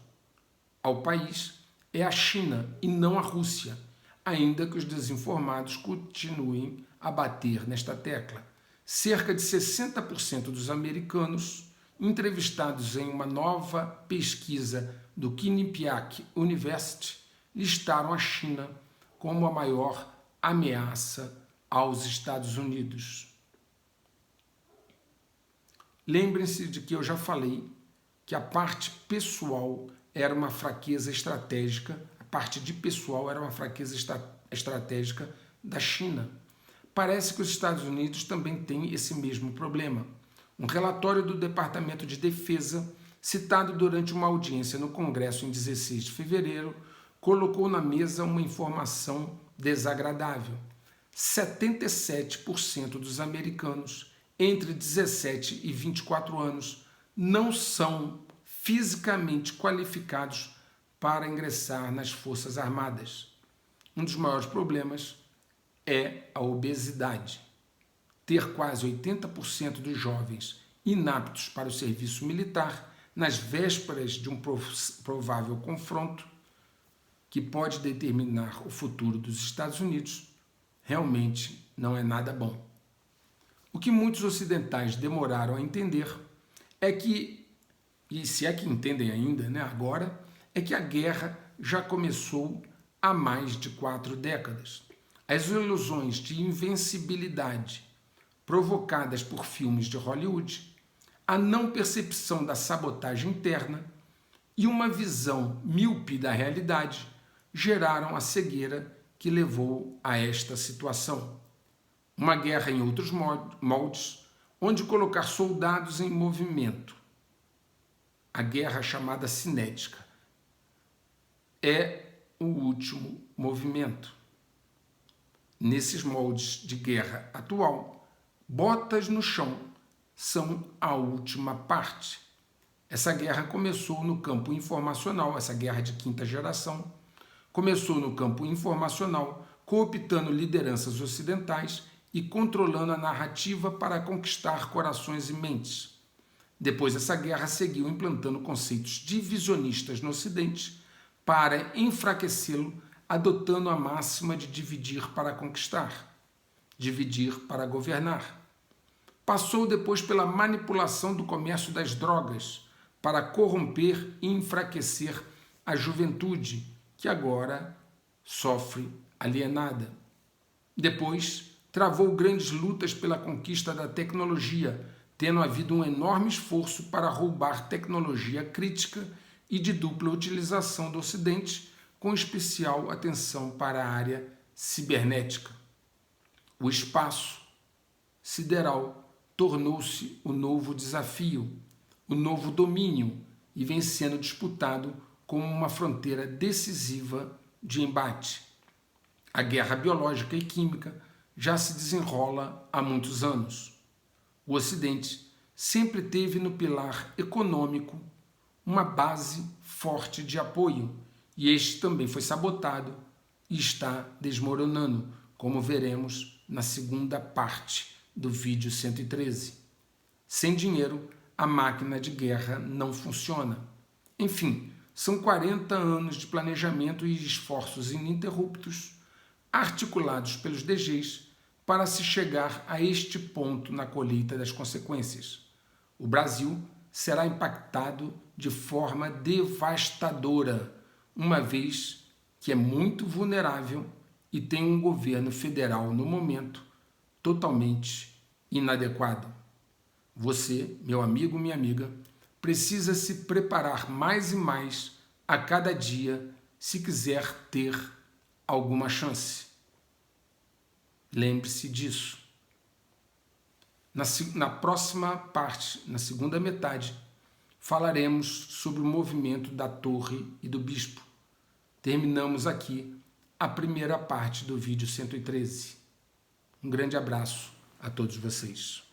[SPEAKER 1] ao país é a China e não a Rússia, ainda que os desinformados continuem a bater nesta tecla. Cerca de 60% dos americanos entrevistados em uma nova pesquisa do Quinnipiac University listaram a China como a maior ameaça aos Estados Unidos. Lembrem-se de que eu já falei que a parte pessoal era uma fraqueza estratégica, a parte de pessoal era uma fraqueza estratégica da China. Parece que os Estados Unidos também têm esse mesmo problema. Um relatório do Departamento de Defesa, citado durante uma audiência no Congresso em 16 de fevereiro, colocou na mesa uma informação desagradável. 77% dos americanos entre 17 e 24 anos não são fisicamente qualificados para ingressar nas Forças Armadas. Um dos maiores problemas é a obesidade. Ter quase 80% dos jovens inaptos para o serviço militar nas vésperas de um provável confronto que pode determinar o futuro dos Estados Unidos realmente não é nada bom. O que muitos ocidentais demoraram a entender é que, e se é que entendem ainda, agora, é que a guerra já começou há mais de 4 décadas. As ilusões de invencibilidade provocadas por filmes de Hollywood, a não percepção da sabotagem interna e uma visão míope da realidade geraram a cegueira que levou a esta situação. Uma guerra em outros moldes, onde colocar soldados em movimento. A guerra chamada cinética é o último movimento. Nesses moldes de guerra atual, botas no chão são a última parte. Essa guerra começou no campo informacional, essa guerra de quinta geração, começou no campo informacional, cooptando lideranças ocidentais e controlando a narrativa para conquistar corações e mentes. Depois, essa guerra seguiu implantando conceitos divisionistas no Ocidente para enfraquecê-lo, adotando a máxima de dividir para conquistar, dividir para governar. Passou depois pela manipulação do comércio das drogas para corromper e enfraquecer a juventude, que agora sofre alienada. Depois, travou grandes lutas pela conquista da tecnologia, tendo havido um enorme esforço para roubar tecnologia crítica e de dupla utilização do Ocidente, com especial atenção para a área cibernética. O espaço sideral tornou-se o novo desafio, o novo domínio, e vem sendo disputado como uma fronteira decisiva de embate. A guerra biológica e química já se desenrola há muitos anos. O Ocidente sempre teve no pilar econômico uma base forte de apoio, e este também foi sabotado e está desmoronando, como veremos na segunda parte do vídeo 113. Sem dinheiro, a máquina de guerra não funciona. Enfim, são 40 anos de planejamento e esforços ininterruptos, articulados pelos DGs, para se chegar a este ponto na colheita das consequências. O Brasil será impactado de forma devastadora, uma vez que é muito vulnerável e tem um governo federal, no momento, totalmente inadequado. Você, meu amigo, minha amiga, precisa se preparar mais e mais a cada dia se quiser ter alguma chance. Lembre-se disso. Na próxima parte, na segunda metade, falaremos sobre o movimento da torre e do bispo. Terminamos aqui a primeira parte do vídeo 113. Um grande abraço a todos vocês.